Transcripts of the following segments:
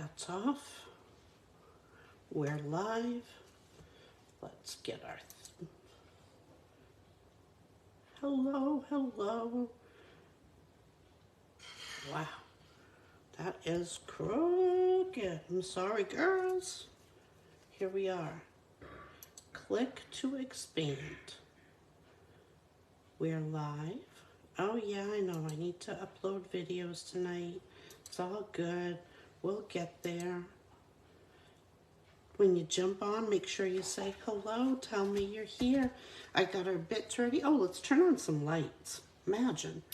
That's off. We're live. Let's get our... Hello, hello. Wow, that is crooked. I'm sorry, girls. Here we are. Click to expand. We're live. Oh yeah, I know. I need to upload videos tonight. It's all good. We'll get there. When you jump on, make sure you say hello. Tell me you're here. I got our bits ready. Oh, let's turn on some lights. Imagine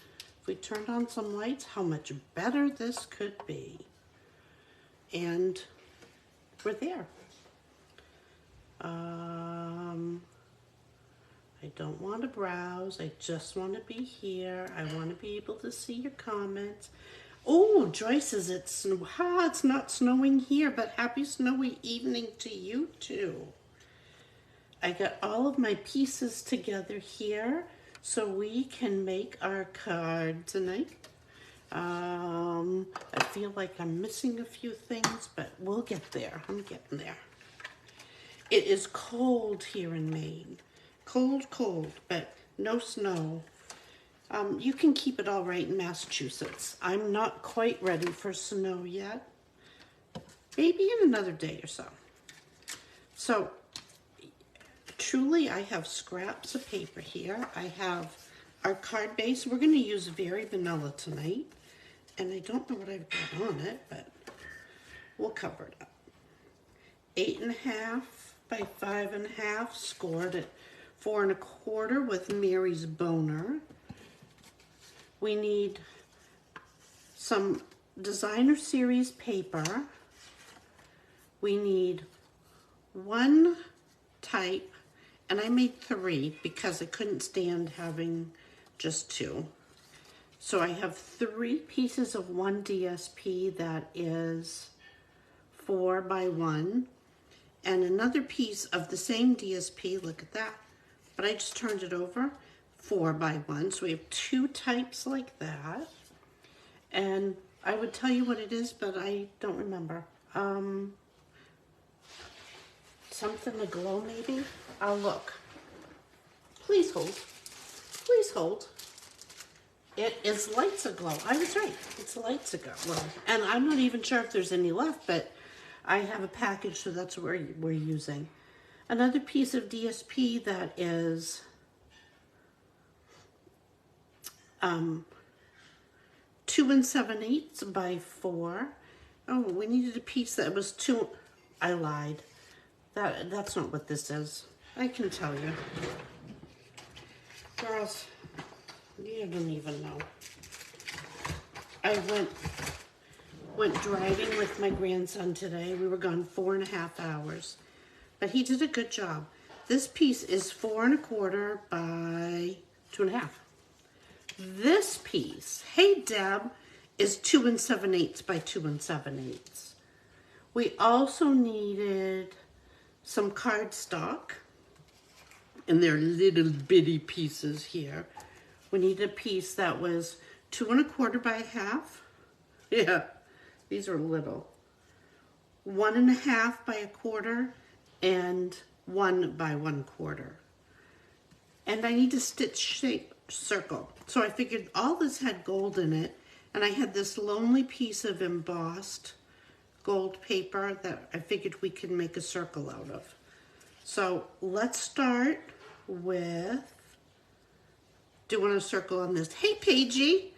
if we turned on some lights, how much better this could be. And we're there. I don't want to browse. I just want to be here. I want to be able to see your comments. Oh, Joyce says it's not snowing here, but happy snowy evening to you too. I got all of my pieces together here so we can make our card tonight. I feel like I'm missing a few things, but we'll get there. I'm getting there. It is cold here in Maine. Cold, but no snow. You can keep it all right in Massachusetts. I'm not quite ready for snow yet. Maybe in another day or so. So, truly, I have scraps of paper here. I have our card base. We're going to use Very Vanilla tonight. And I don't know what I've got on it, but we'll cover it up. 8.5 by 5.5, scored at 4 1/4 with Mary's Boner. We need some designer series paper. We need one type, and I made 3 because I couldn't stand having just 2. So I have 3 pieces of 1 DSP that is 4 by 1, and another piece of the same DSP, look at that, but I just turned it over, 4 by 1. So we have 2 types like that. And I would tell you what it is, but I don't remember. Something aglow maybe? I'll look. Please hold. Please hold. It is Lights Aglow. I was right. It's Lights Aglow. And I'm not even sure if there's any left, but I have a package, so that's what we're using. Another piece of DSP that is 2 7/8 by 4. Oh, we needed a piece that was 2. I lied. That's not what this is. I can tell you. Girls, you don't even know. I went driving with my grandson today. We were gone 4.5 hours. But he did a good job. This piece is 4 1/4 by 2.5. This piece, hey Deb, is 2 7/8 by 2 7/8. We also needed some cardstock, and they're little bitty pieces here. We needed a piece that was 2 1/4 by 1/2. Yeah, these are little. 1 1/2 by 1/4 and 1 by 1/4. And I need a stitch shape circle. So I figured all this had gold in it, and I had this lonely piece of embossed gold paper that I figured we could make a circle out of. So let's start with doing a circle on this. Hey, Paigey.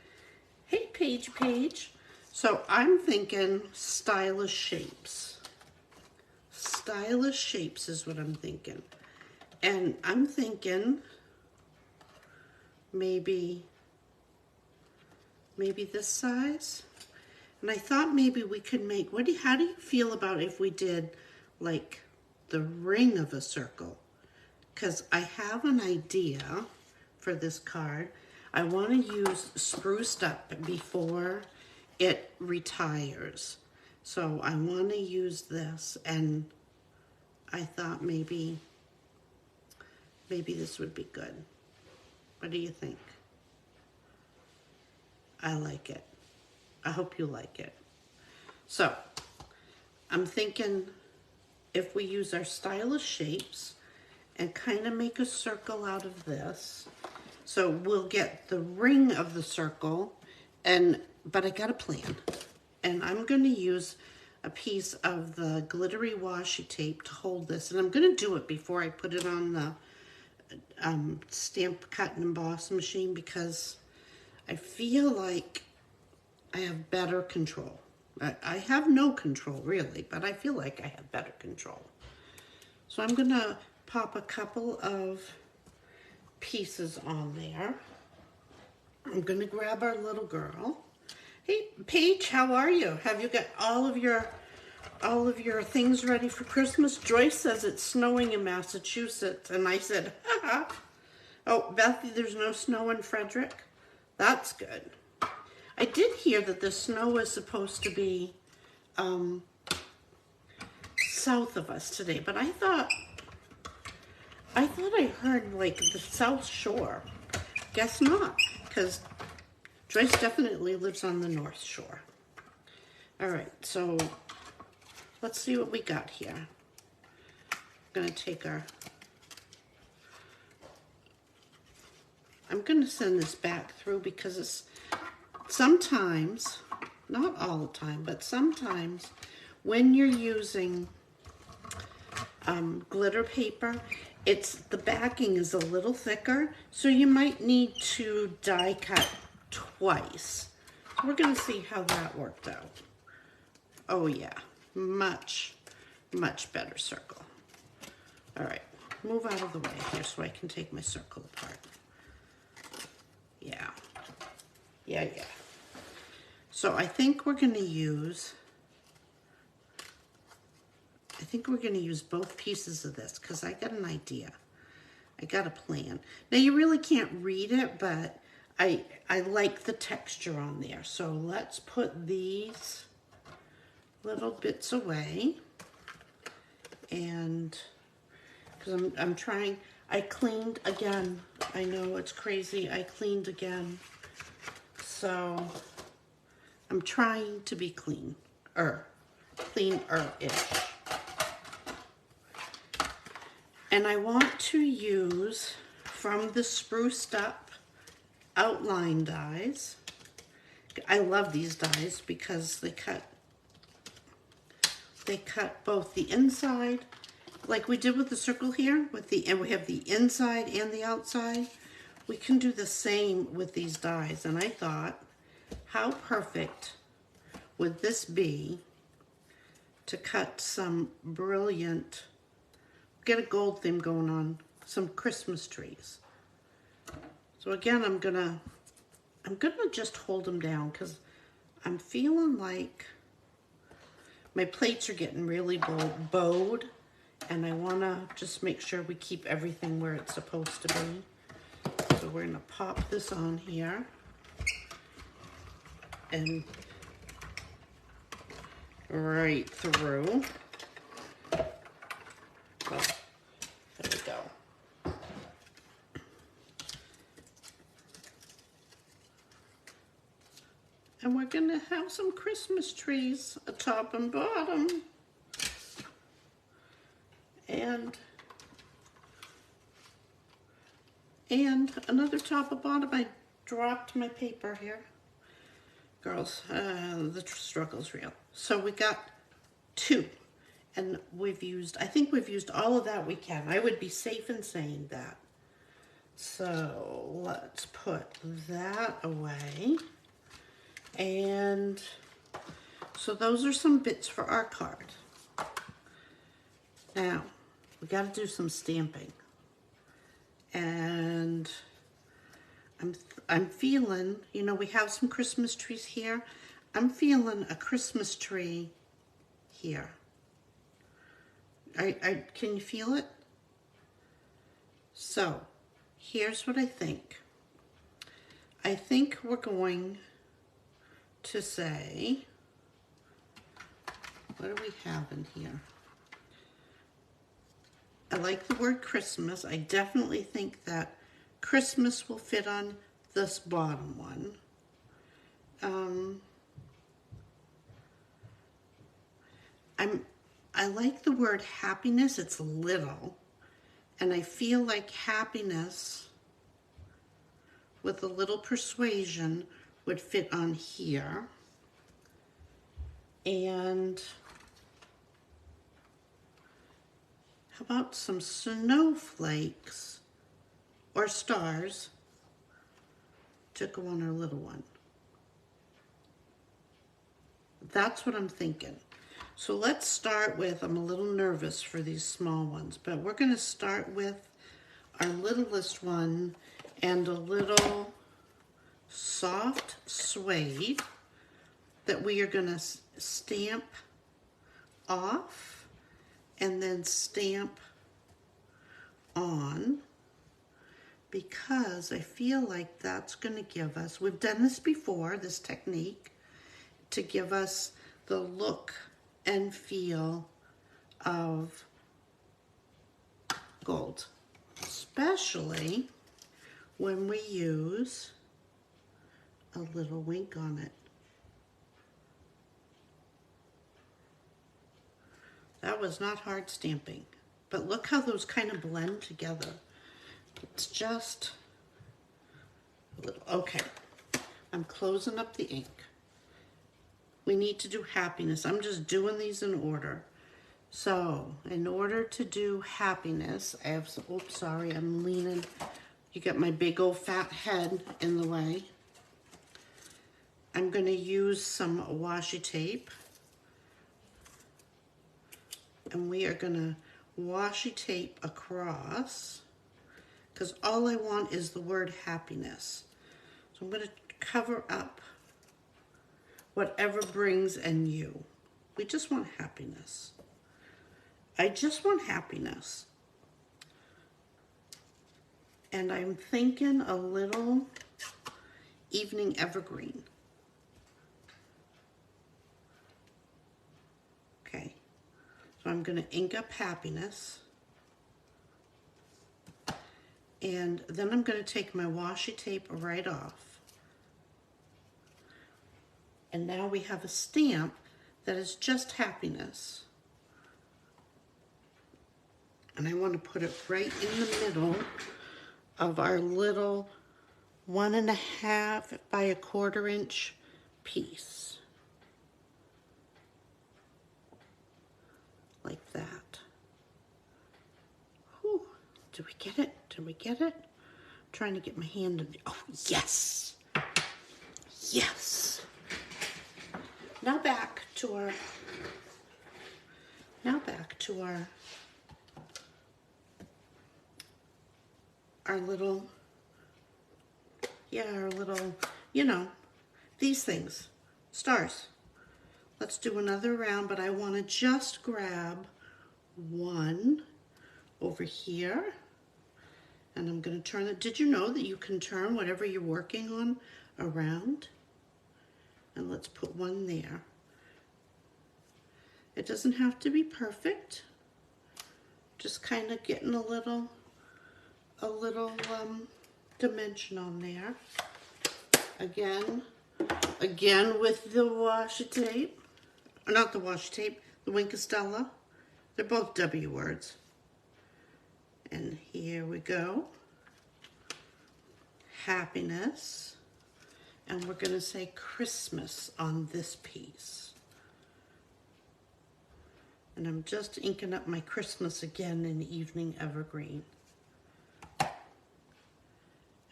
Hey, Paige. So I'm thinking stylish shapes. Stylish shapes is what I'm thinking. And I'm thinking maybe this size. And I thought maybe we could make, how do you feel about if we did like the ring of a circle? Because I have an idea for this card. I want to use spruced up before it retires. So I want to use this, and I thought maybe this would be good. What do you think? I like it. I hope you like it. So I'm thinking if we use our stylish shapes and kind of make a circle out of this, so we'll get the ring of the circle, but I got a plan. And I'm going to use a piece of the glittery washi tape to hold this. And I'm going to do it before I put it on the stamp, cut, and emboss machine, because I feel like I have better control. I have no control really, but I feel like I have better control. So I'm going to pop a couple of pieces on there. I'm going to grab our little girl. Hey, Paige, how are you? Have you got all of your things ready for Christmas? Joyce says it's snowing in Massachusetts, and I said, haha. Oh, Bethy, there's no snow in Frederick? That's good. I did hear that the snow is supposed to be south of us today, but I thought I heard like the South Shore. Guess not, because Joyce definitely lives on the North Shore. All right, so let's see what we got here. I'm gonna take I'm gonna send this back through because it's sometimes, not all the time, but sometimes when you're using glitter paper, the backing is a little thicker, so you might need to die cut twice. So we're gonna see how that worked out. Oh yeah, much, much better circle. All right, move out of the way here so I can take my circle apart. Yeah. So I think we're gonna use both pieces of this because I got an idea. I got a plan. Now you really can't read it, but I like the texture on there. So let's put these little bits away, and because I'm trying, I cleaned again. I know it's crazy, I cleaned again. So I'm trying to be cleaner-ish. And I want to use from the Spruced Up outline dies. I love these dies because they cut both the inside, like we did with the circle here, and we have the inside and the outside. We can do the same with these dies, and I thought, how perfect would this be to cut some brilliant, get a gold theme going on, some Christmas trees. So again, I'm gonna just hold them down because I'm feeling like my plates are getting really bowed, and I wanna just make sure we keep everything where it's supposed to be. So we're gonna pop this on here and right through. Oh, there we go. And we're gonna have some Christmas trees, a top and bottom. And another top and bottom. I dropped my paper here. Girls, the struggle's real. So we got 2. And I think we've used all of that we can. I would be safe in saying that. So let's put that away. And so those are some bits for our card. Now, we got to do some stamping. And I'm feeling, we have some Christmas trees here. I'm feeling a Christmas tree here. Can you feel it? So, here's what I think. I think we're going to say, what do we have in here? I like the word Christmas. I definitely think that Christmas will fit on this bottom one. I like the word happiness. It's little. And I feel like happiness with a little persuasion would fit on here. And how about some snowflakes or stars to go on our little one? That's what I'm thinking. So let's start with, I'm a little nervous for these small ones, but we're going to start with our littlest one and a little soft suede that we are going to stamp off and then stamp on, because I feel like that's going to give us, we've done this before, this technique, to give us the look and feel of gold, especially when we use a little wink on it. That was not hard stamping, but look how those kind of blend together. It's just a little, okay. I'm closing up the ink. We need to do happiness. I'm just doing these in order. So, in order to do happiness, I have some, oops, sorry, I'm leaning. You got my big old fat head in the way. I'm gonna use some washi tape. And we are gonna washi tape across, because all I want is the word happiness. So I'm gonna cover up whatever brings in you. We just want happiness. I just want happiness. And I'm thinking a little evening evergreen. Okay, so I'm gonna ink up happiness. And then I'm gonna take my washi tape right off. And now we have a stamp that is just happiness. And I want to put it right in the middle of our little 1.5 by 1/4 inch piece. Like that. Whew. Did we get it? Did we get it? I'm trying to get my hand in. Oh, yes. Yes. Now back to our little, our little, these things, stars. Let's do another round, but I want to just grab one over here, and I'm going to turn it. Did you know that you can turn whatever you're working on around? And let's put one there. It doesn't have to be perfect. Just kind of getting a little dimension on there. Again with the washi tape. Or not the washi tape, the Wink of Stella. They're both W words. And here we go. Happiness. And we're going to say Christmas on this piece. And I'm just inking up my Christmas again in Evening Evergreen.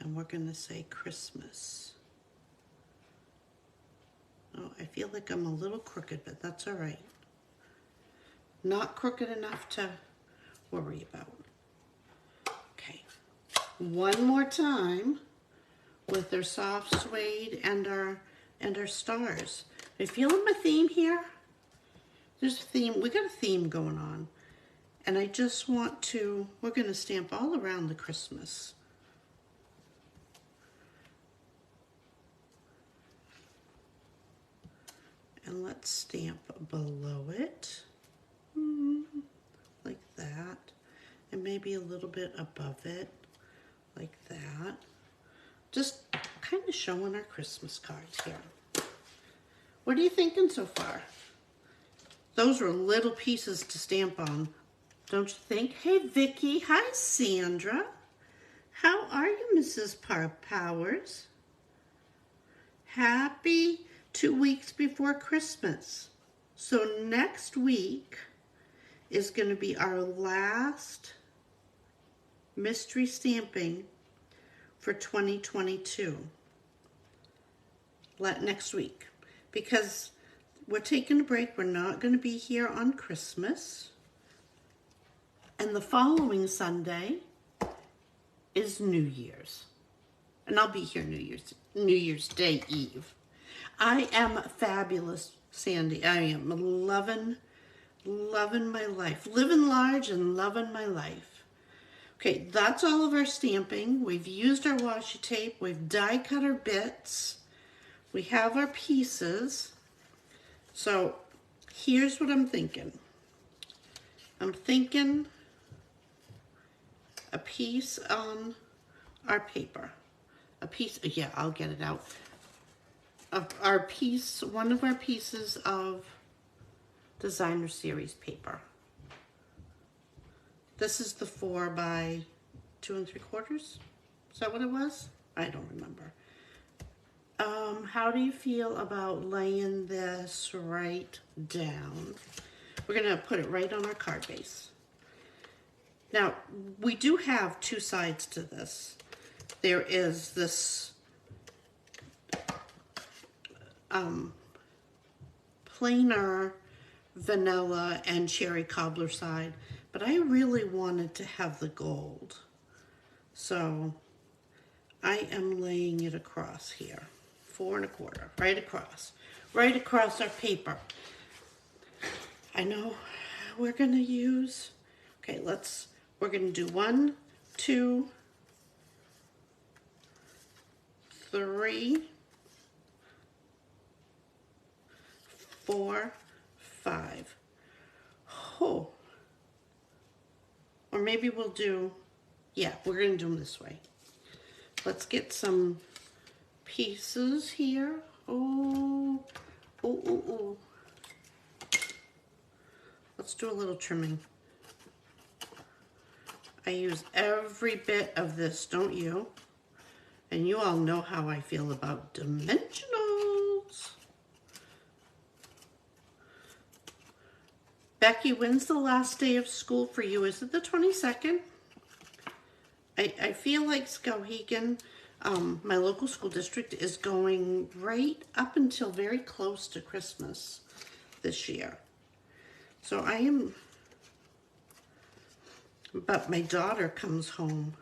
And we're going to say Christmas. Oh, I feel like I'm a little crooked, but that's all right. Not crooked enough to worry about. Okay, one more time with our soft suede and our stars. Are you feeling my theme here? There's a theme. We got a theme going on. And I just want to, we're going to stamp all around the Christmas. And let's stamp below it, like that. And maybe a little bit above it, like that. Just kind of showing our Christmas cards here. What are you thinking so far? Those were little pieces to stamp on, don't you think? Hey, Vicky. Hi, Sandra. How are you, Mrs. Powers? Happy 2 weeks before Christmas. So next week is going to be our last mystery stamping for 2022. Next week. Because we're taking a break. We're not going to be here on Christmas. And the following Sunday is New Year's. And I'll be here New Year's Day Eve. I am fabulous, Sandy. I am loving my life. Living large and loving my life. Okay, that's all of our stamping. We've used our washi tape. We've die cut our bits. We have our pieces. So here's what I'm thinking. I'm thinking a piece on our paper. A piece, yeah, I'll get it out. Of our piece, one of our pieces of designer series paper. This is the 4 by 2 3/4. Is that what it was? I don't remember. How do you feel about laying this right down? We're gonna put it right on our card base. Now, we do have two sides to this. There is this plainer vanilla and cherry cobbler side, but I really wanted to have the gold. So I am laying it across here, 4 1/4, right across our paper. I know we're gonna use, okay, we're gonna do 1, 2, 3, 4, 5. Oh. Or maybe we'll do, yeah, we're gonna do them this way. Let's get some pieces here. Oh. Let's do a little trimming. I use every bit of this, don't you? And you all know how I feel about dimensionals. Becky, when's the last day of school for you? Is it the 22nd? I feel like Skowhegan, my local school district, is going right up until very close to Christmas this year. So I am, but my daughter comes home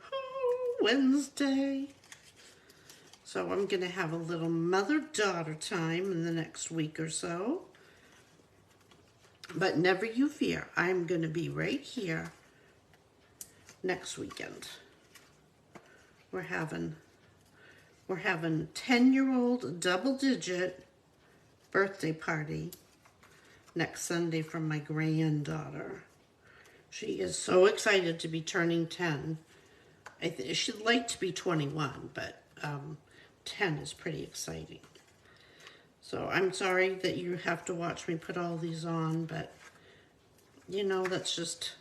Wednesday. So I'm going to have a little mother-daughter time in the next week or so. But never you fear, I'm going to be right here next weekend. We're having 10-year-old double-digit birthday party next Sunday for my granddaughter. She is so excited to be turning 10. She'd like to be 21, but 10 is pretty exciting. So I'm sorry that you have to watch me put all these on, but you know, that's just,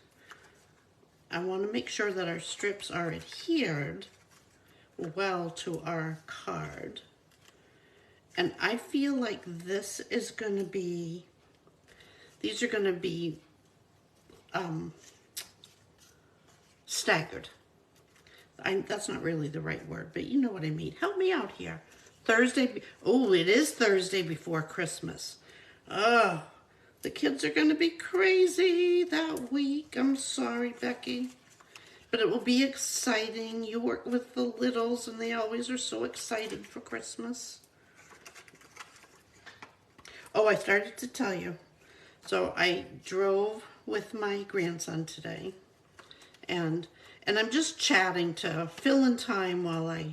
I want to make sure that our strips are adhered well to our card. And I feel like this is going to be, these are going to be staggered. That's not really the right word, but you know what I mean. Help me out here. Thursday, oh, it is Thursday before Christmas. Oh, the kids are going to be crazy that week. I'm sorry, Becky. But it will be exciting. You work with the littles, and they always are so excited for Christmas. Oh, I started to tell you. So I drove with my grandson today, and I'm just chatting to fill in time while I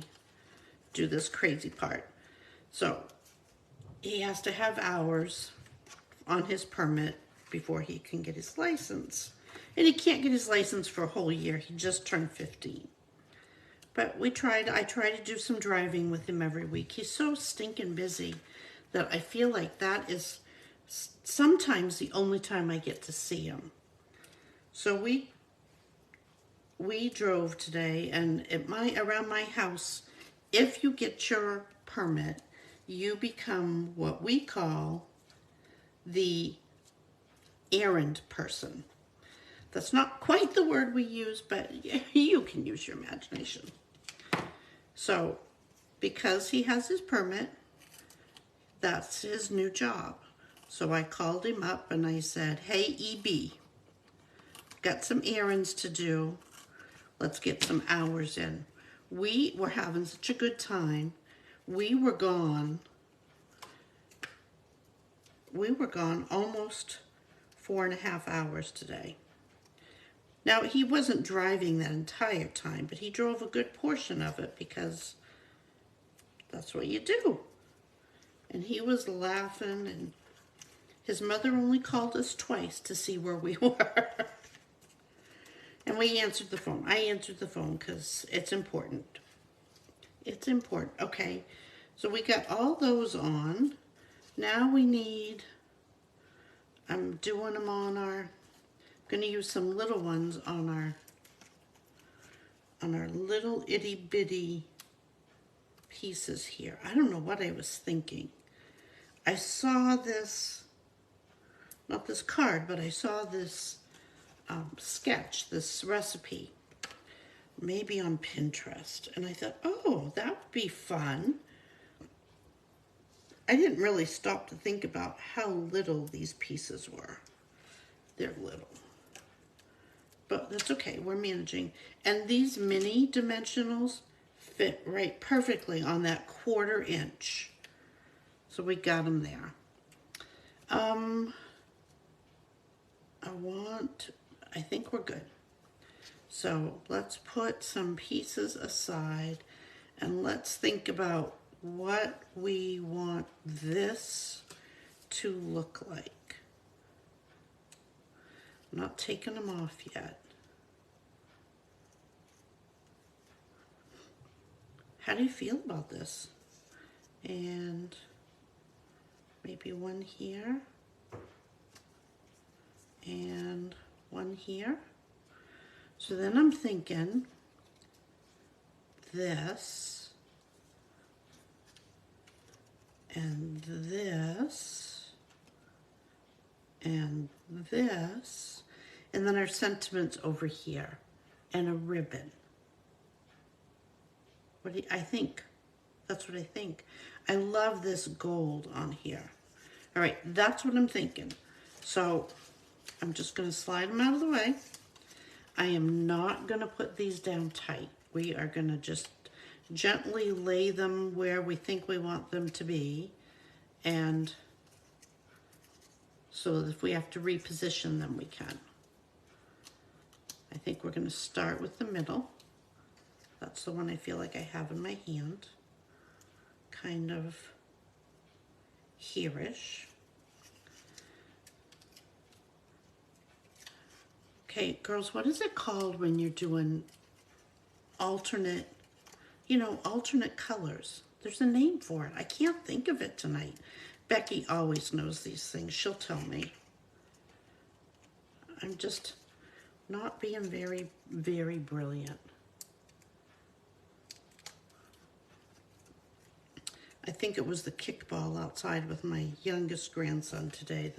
do this crazy part. So he has to have hours on his permit before he can get his license. And he can't get his license for a whole year. He just turned 15. But I try to do some driving with him every week. He's so stinking busy that I feel like that is sometimes the only time I get to see him. So we drove today, and around my house, if you get your permit, you become what we call the errand person. That's not quite the word we use, but you can use your imagination. So, because he has his permit, that's his new job. So I called him up and I said, hey, EB, got some errands to do. Let's get some hours in. We were having such a good time. We were gone almost 4.5 hours today. Now, he wasn't driving that entire time, but he drove a good portion of it because that's what you do. And he was laughing, and his mother only called us twice to see where we were. And we answered the phone. I answered the phone because it's important. It's important. Okay, so we got all those on. Now we need, I'm doing them on our, going to use some little ones on our little itty bitty pieces here. I don't know what I was thinking. I saw this, not this card, but I saw this sketch, this recipe, maybe on Pinterest, and I thought, oh, that would be fun. I didn't really stop to think about how little these pieces were. They're little, but that's okay, we're managing. And these mini dimensionals fit right perfectly on that 1/4 inch. So we got them there. I think we're good. So let's put some pieces aside and let's think about what we want this to look like. I'm not taking them off yet. How do you feel about this? And maybe one here and one here. So then I'm thinking this and this and this, and then our sentiments over here and a ribbon. What do I think? That's what I think. I love this gold on here. All right, that's what I'm thinking. So I'm just going to slide them out of the way. I am not going to put these down tight. We are going to just gently lay them where we think we want them to be. And so that if we have to reposition them, we can. I think we're going to start with the middle. That's the one I feel like I have in my hand. Kind of here-ish. Okay, girls, what is it called when you're doing alternate, alternate colors? There's a name for it. I can't think of it tonight. Becky always knows these things. She'll tell me. I'm just not being very, very brilliant. I think it was the kickball outside with my youngest grandson today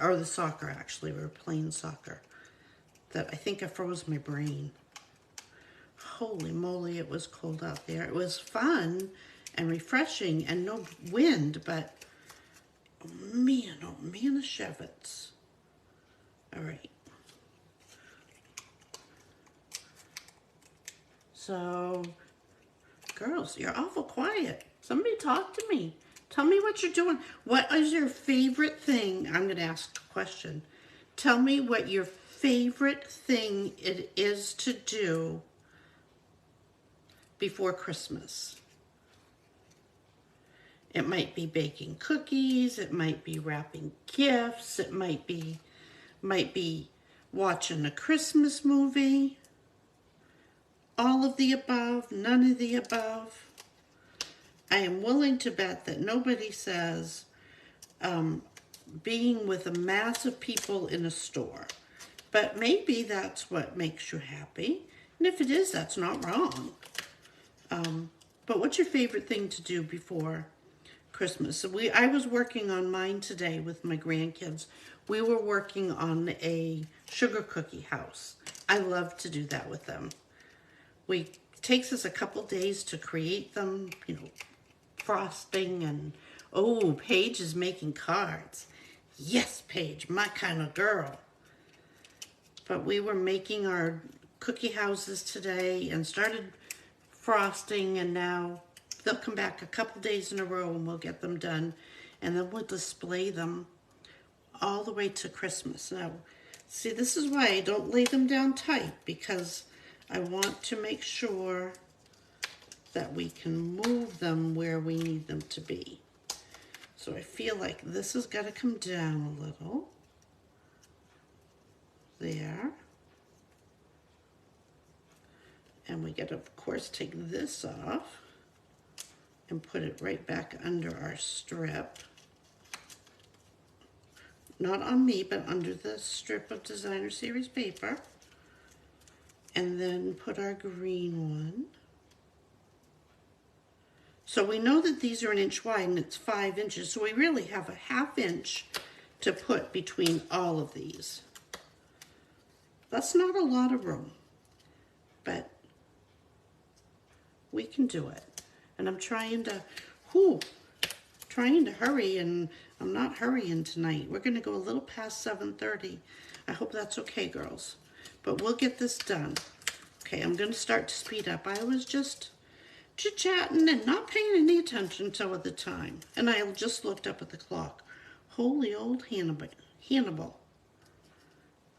or the soccer, actually. We were playing soccer. That I think I froze my brain. Holy moly, it was cold out there. It was fun and refreshing and no wind, but oh man, the Shevitz. All right. So, girls, you're awful quiet. Somebody talk to me. Tell me what you're doing. What is your favorite thing? I'm going to ask a question. Tell me what your favorite thing it is to do before Christmas. It might be baking cookies. It might be wrapping gifts. It might be watching a Christmas movie. All of the above, none of the above. I am willing to bet that nobody says, being with a mass of people in a store. But maybe that's what makes you happy. And if it is, that's not wrong. But what's your favorite thing to do before Christmas? I was working on mine today with my grandkids. We were working on a sugar cookie house. I love to do that with them. It takes us a couple days to create them, you know, frosting and, oh, Paige is making cards. Yes, Paige, my kind of girl. But we were making our cookie houses today and started frosting, and now they'll come back a couple days in a row and we'll get them done, and then we'll display them all the way to Christmas. Now, see, this is why I don't lay them down tight, because I want to make sure that we can move them where we need them to be. So I feel like this has got to come down a little. There. And we got to, of course, take this off and put it right back under our strip. Not on me, but under the strip of Designer Series paper. And then put our green one. So we know that these are 1 inch wide and it's 5 inches. So we really have a 1/2 inch to put between all of these. That's not a lot of room, but we can do it. And I'm trying to hurry, and I'm not hurrying tonight. We're gonna go a little past 7:30. I hope that's okay, girls, but we'll get this done. Okay, I'm gonna start to speed up. I was just chit-chatting and not paying any attention to the time. And I just looked up at the clock. Holy old Hannibal.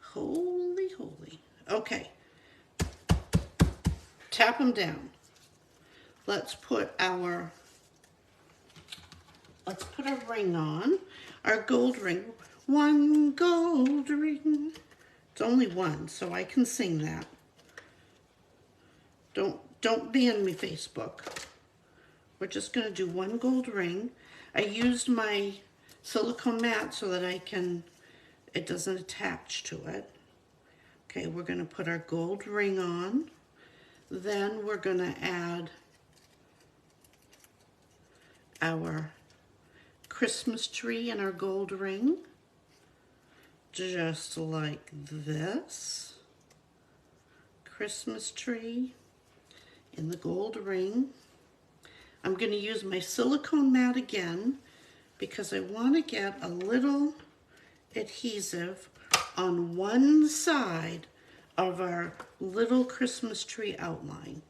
Holy. Okay. Tap them down. Let's put a ring on. Our gold ring. One gold ring. It's only one, so I can sing that. Don't ban me, Facebook. We're just gonna do one gold ring. I used my silicone mat so that it doesn't attach to it. Okay, we're gonna put our gold ring on. Then we're gonna add our Christmas tree and our gold ring, just like this. Christmas tree in the gold ring. I'm going to use my silicone mat again because I want to get a little adhesive on one side of our little Christmas tree outline.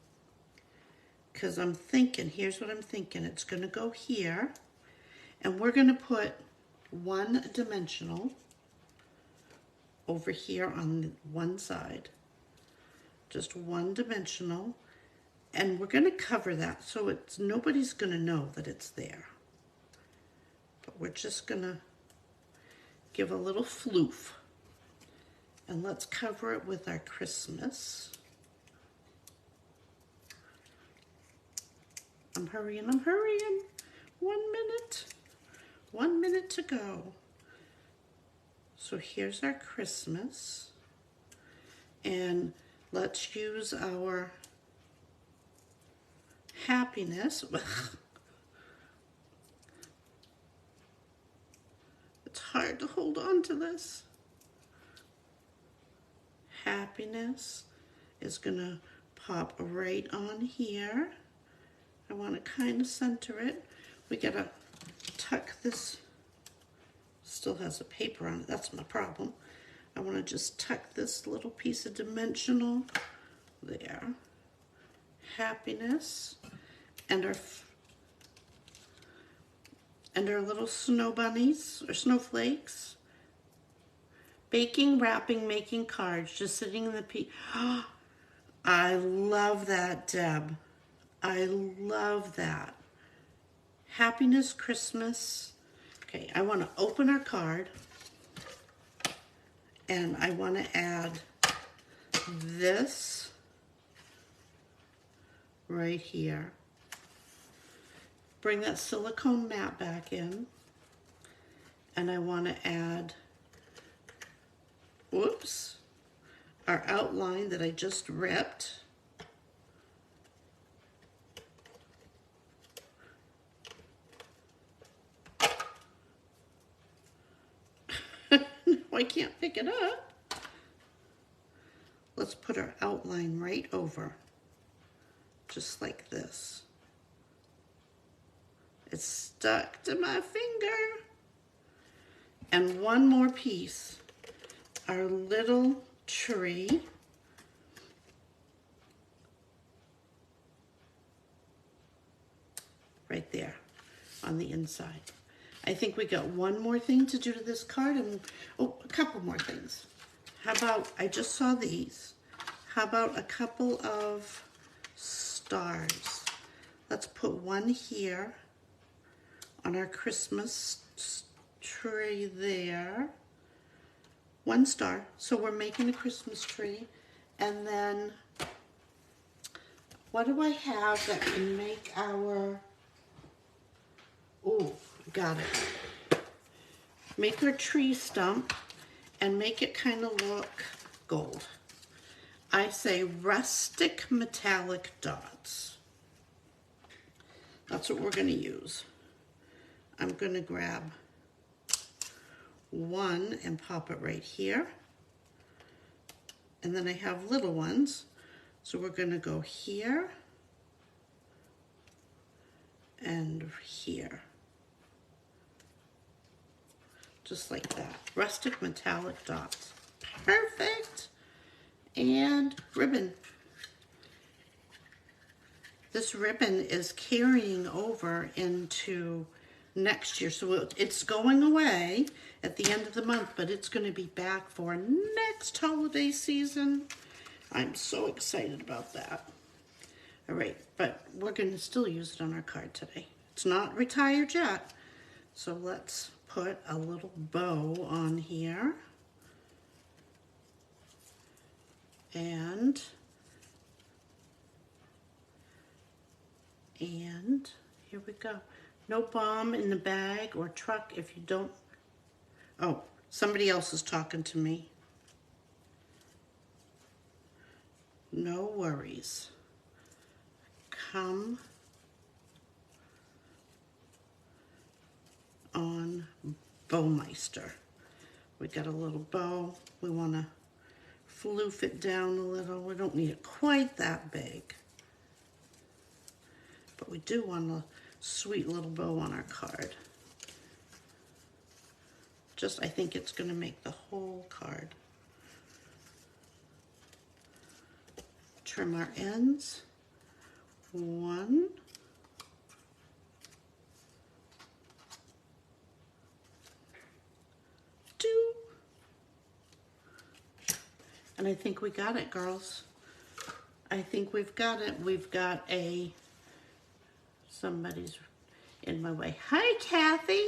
Because I'm thinking, here's what I'm thinking, it's going to go here, and we're going to put one dimensional over here on one side. Just one dimensional. And we're going to cover that so nobody's going to know that it's there. But we're just going to give a little floof. And let's cover it with our Christmas. I'm hurrying. 1 minute. 1 minute to go. So here's our Christmas. And let's use our happiness. It's hard to hold on to this. Happiness is gonna pop right on here. I want to kind of center it. We gotta tuck this. Still has a paper on it. That's my problem. I want to just tuck this little piece of dimensional there. Happiness and our little snow bunnies or snowflakes. Baking, wrapping, making cards, just sitting in the Oh, I love that, Deb. I love that. Happiness, Christmas. Okay, I want to open our card and I want to add this right here. Bring that silicone mat back in And I want to add, whoops, our outline that I just ripped. I can't pick it up. Let's put our outline right over, just like this. It's stuck to my finger. And one more piece, our little tree. Right there on the inside. I think we got one more thing to do to this card, and oh, a couple more things. How about, I just saw these. How about a couple of stars? Let's put one here on our Christmas tree there. One star, so we're making a Christmas tree. And then, what do I have that can make our, oh, got it. Make our tree stump and make it kind of look gold. I say rustic metallic dots. That's what we're going to use. I'm going to grab one and pop it right here. And then I have little ones. So we're going to go here and here. Just like that. Rustic metallic dots. Perfect. And ribbon. This ribbon is carrying over into next year. So it's going away at the end of the month, but it's going to be back for next holiday season. I'm so excited about that. All right, but we're going to still use it on our card today. It's not retired yet. So let's put a little bow on here. And here we go. No bomb in the bag or truck if you don't. Oh, somebody else is talking to me. No worries. Come on, Bowmeister. We got a little bow. We want to floof it down a little. We don't need it quite that big. But we do want a sweet little bow on our card. Just, I think it's going to make the whole card. Trim our ends. 1, 2, and I think we got it, girls. I think we've got it. We've got a, somebody's in my way. Hi, Kathy.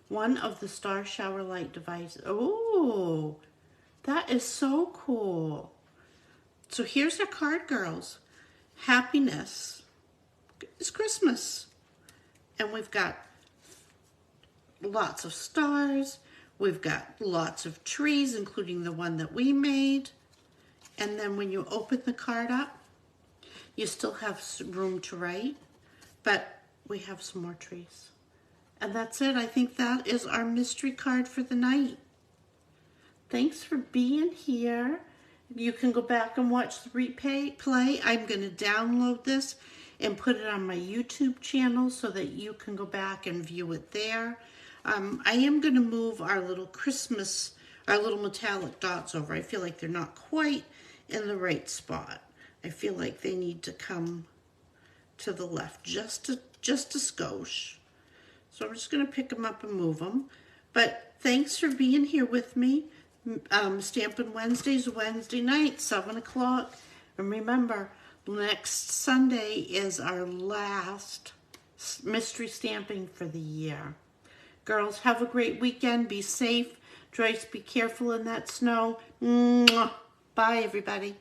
One of the star shower light devices. Oh, that is so cool. So here's our card, girls. Happiness is Christmas. And we've got lots of stars. We've got lots of trees, including the one that we made. And then when you open the card up, you still have room to write, but we have some more trees. And that's it. I think that is our mystery card for the night. Thanks for being here. You can go back and watch the replay. I'm going to download this and put it on my YouTube channel so that you can go back and view it there. I am going to move our little Christmas, our little metallic dots over. I feel like they're not quite in the right spot. I feel like they need to come to the left just a skosh. So I'm just going to pick them up and move them. But thanks for being here with me. Stampin' Wednesdays, Wednesday night, 7 o'clock. And remember, next Sunday is our last mystery stamping for the year. Girls, have a great weekend. Be safe. Joyce, be careful in that snow. Mwah. Bye, everybody.